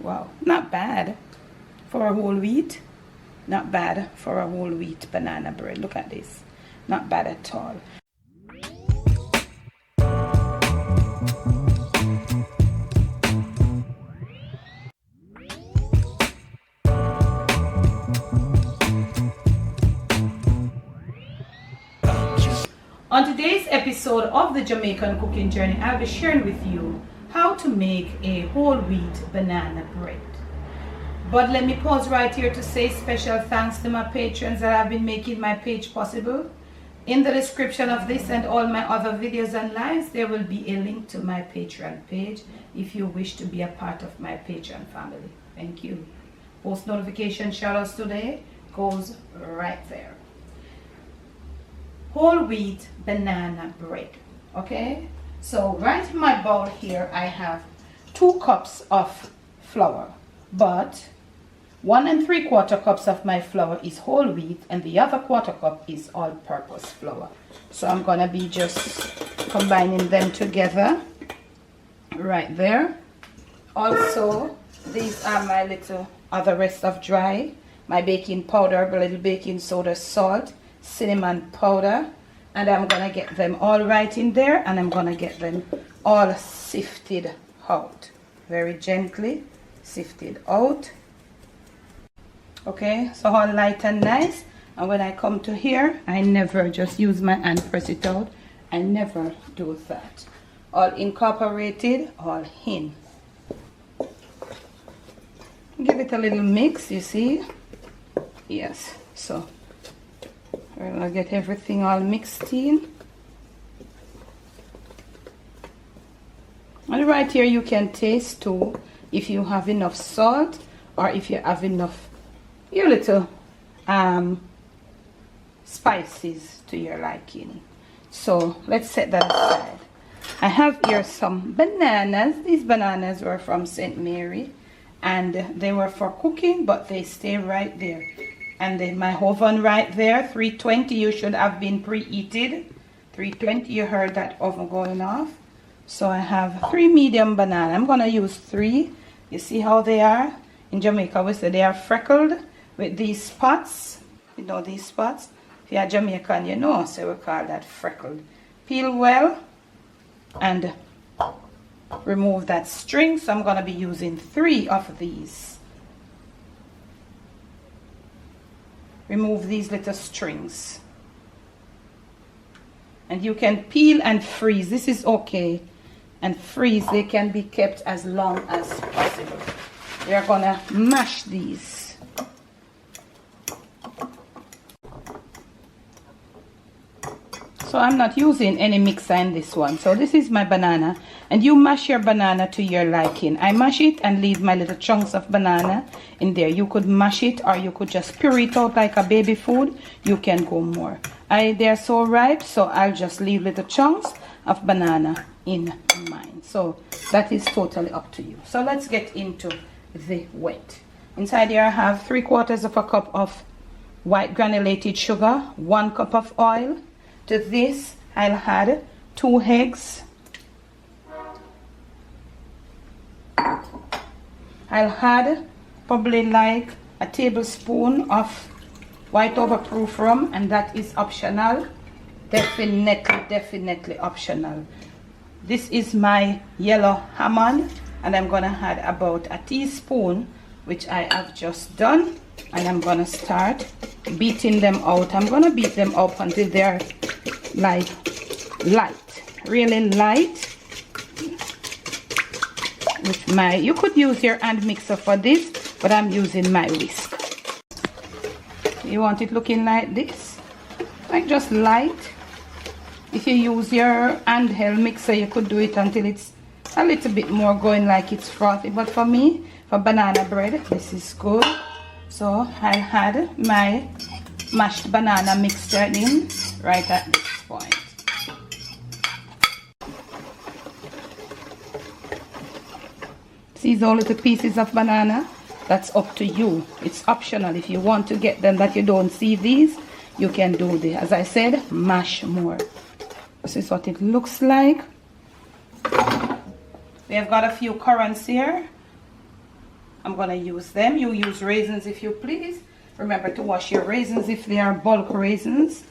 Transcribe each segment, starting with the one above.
Wow, not bad for a whole wheat. Not bad for a whole wheat banana bread. Look at this. Not bad at all. On today's episode of the Jamaican Cooking Journey, I'll be sharing with you how to make a whole wheat banana bread. But let me pause right here to say special thanks to my patrons that have been making my page possible. In the description of this and all my other videos and lives, there will be a link to my Patreon page if you wish to be a part of my Patreon family. Thank you. Post notification shoutouts today goes right there. Whole wheat banana bread. Okay, so right in my bowl here I have 2 cups of flour, but 1 3/4 cups of my flour is whole wheat and the other 1/4 cup is all-purpose flour. So I'm gonna be just combining them together right there. Also, these are my little other rest of dry, my baking powder, a little baking soda, salt, cinnamon powder, and I'm gonna get them all right in there, and I'm gonna get them all sifted out, very gently sifted out. Okay, so all light and nice. And when I come to here, I never just use my hand, press it out. I never do that. All incorporated, all in. Give it a little mix, you see. Yes, so I'll get everything all mixed in. And right here you can taste too if you have enough salt or if you have enough your little spices to your liking. So let's set that aside. I have here some bananas. These bananas were from St. Mary and they were for cooking, but they stay right there. And then my oven right there, 320, you should have been preheated. 320, you heard that oven going off. So I have 3 medium banana. I'm gonna use 3. You see how they are? In Jamaica we say they are freckled with these spots. You know these spots? If you're Jamaican, you know, so we call that freckled. Peel well and remove that string. So I'm gonna be using 3 of these. Remove these little strings, and you can peel and freeze. This is okay, and freeze. They can be kept as long as possible. We are gonna mash these. So I'm not using any mixer in this one. So this is my banana, and you mash your banana to your liking. I mash it and leave my little chunks of banana in there. You could mash it or you could just puree it out like a baby food. You can go more. They're so ripe, so I'll just leave little chunks of banana in mine. So that is totally up to you. So let's get into the wet. Inside here I have 3/4 cup of white granulated sugar, 1 cup of oil. To this I'll add 2 eggs. I'll add probably like a tablespoon of white overproof rum, and that is optional. Definitely optional. This is my yellow almond, and I'm gonna add about a teaspoon, which I have just done, and I'm gonna start beating them out. I'm gonna beat them up until they're like light, really light. With my, you could use your hand mixer for this, but I'm using my whisk. You want it looking like this, like just light. If you use your handheld mixer, you could do it until it's a little bit more going like it's frothy, but for me, for banana bread, this is good. So I had my mashed banana mixture in right at this point. These are little pieces of banana. That's up to you. It's optional. If you want to get them that you don't see these, you can do this. As I said, mash more. This is what it looks like. We have got a few currants here. I'm gonna use them. You use raisins if you please. Remember to wash your raisins if they are bulk raisins.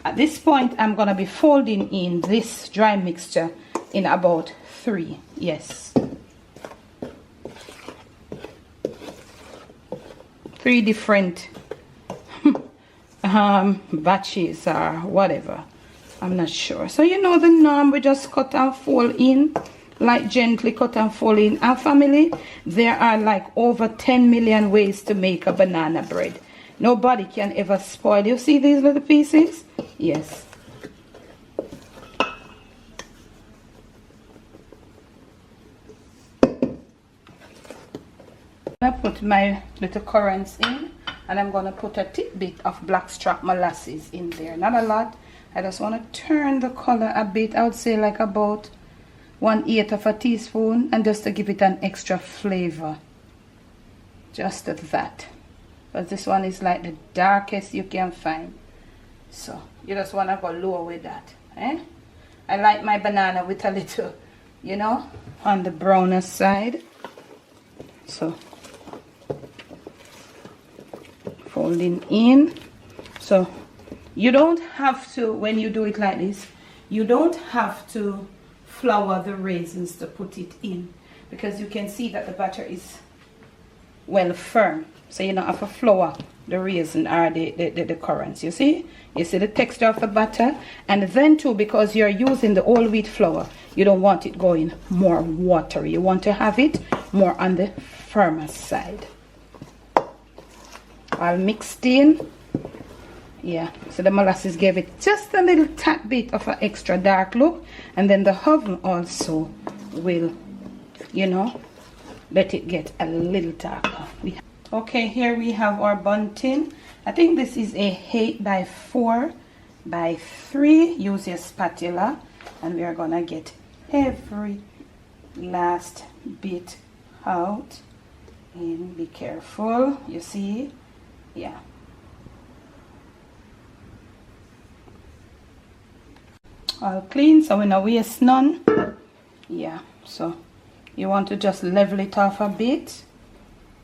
At this point, I'm gonna be folding in this dry mixture in about 3. Yes, 3 different batches or whatever. I'm not sure. So you know the norm, we just cut and fold in, like gently cut and fold in. And family, there are like over 10 million ways to make a banana bread. Nobody can ever spoil. You see these little pieces? Yes. I put my little currants in, and I'm going to put a tidbit of blackstrap molasses in there. Not a lot. I just want to turn the color a bit. I would say like about 1/8 of a teaspoon, and just to give it an extra flavor. Just that. But this one is like the darkest you can find. So you just want to go lower with that. Eh? I like my banana with a little, you know, on the browner side. So folding in. So you don't have to, when you do it like this, you don't have to flour the raisins to put it in, because you can see that the batter is well firm. So you don't have to flour the raisin or the currants. You see the texture of the batter. And then too, because you're using the whole wheat flour, you don't want it going more watery. You want to have it more on the firmer side. All mixed in. Yeah, so the molasses gave it just a little tad bit of an extra dark look, and then the oven also will, you know, let it get a little darker. Okay, here we have our bun tin. I think this is a 8 by 4 by 3. Use your spatula, and we are gonna get every last bit out. And be careful, you see, yeah. All clean, so we don't waste none. Yeah, so you want to just level it off a bit.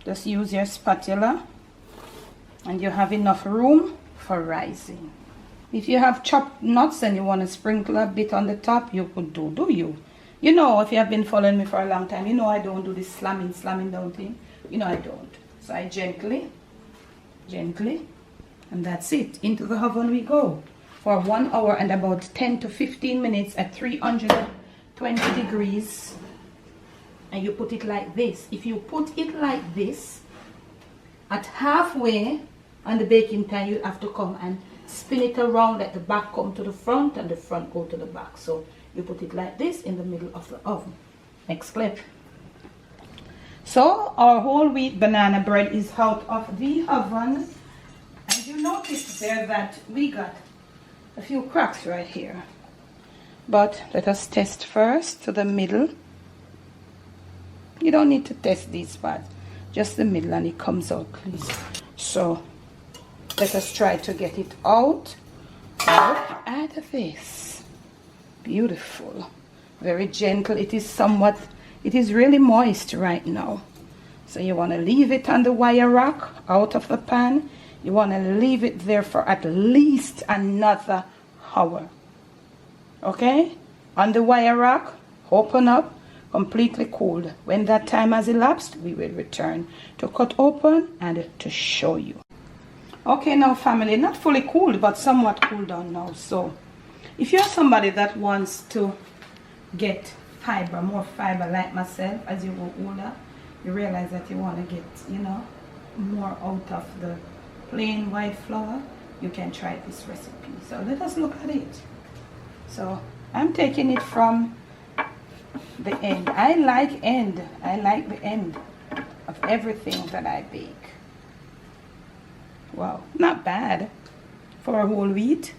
Just use your spatula, and you have enough room for rising. If you have chopped nuts and you want to sprinkle a bit on the top, you could do you. You know, if you have been following me for a long time, you know I don't do this slamming down thing. You know I don't. So I gently, and that's it. Into the oven we go for 1 hour and about 10 to 15 minutes at 320 degrees. And you put it like this. If you put it like this, at halfway on the baking pan, you have to come and spin it around, let the back come to the front and the front go to the back. So you put it like this in the middle of the oven. Next clip. So our whole wheat banana bread is out of the oven, and you notice there that we got a few cracks right here. But let us test first to the middle. You don't need to test these parts, just the middle, and it comes out clean. So let us try to get it out. Look at this. Beautiful. Very gentle. It is really moist right now. So you want to leave it on the wire rack out of the pan. You want to leave it there for at least another hour. Okay? On the wire rack, open up, completely cooled. When that time has elapsed, we will return to cut open and to show you. Okay, now family, not fully cooled, but somewhat cooled down now. So if you're somebody that wants to get fiber, more fiber like myself, as you go older, you realize that you want to get, you know, more out of the plain white flour, you can try this recipe. So let us look at it. So I'm taking it from the end. I like the end of everything that I bake. Wow, not bad for a whole wheat.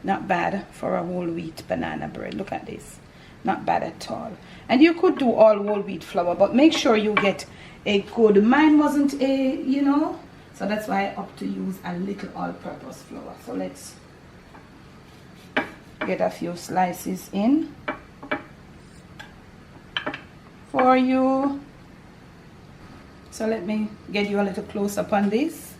Not bad for a whole wheat banana bread. Look at this. Not bad at all. And you could do all whole wheat flour, but make sure you get a good, mine wasn't a, you know, so that's why I opt to use a little all-purpose flour. So let's get a few slices in for you. So let me get you a little close up on this.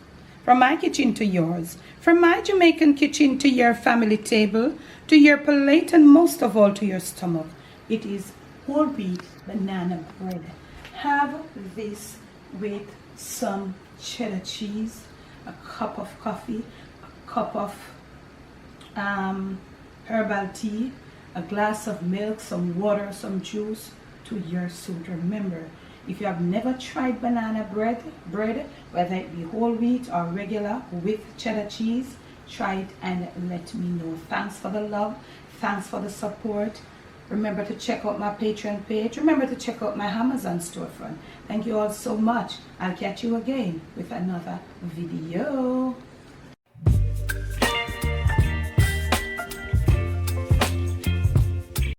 From my kitchen to yours, from my Jamaican kitchen to your family table, to your plate, and most of all to your stomach. It is whole wheat banana bread. Have this with some cheddar cheese, a cup of coffee, a cup of herbal tea, a glass of milk, some water, some juice to your suit. Remember, if you have never tried banana bread, whether it be whole wheat or regular with cheddar cheese, try it and let me know. Thanks for the love. Thanks for the support. Remember to check out my Patreon page. Remember to check out my Amazon storefront. Thank you all so much. I'll catch you again with another video.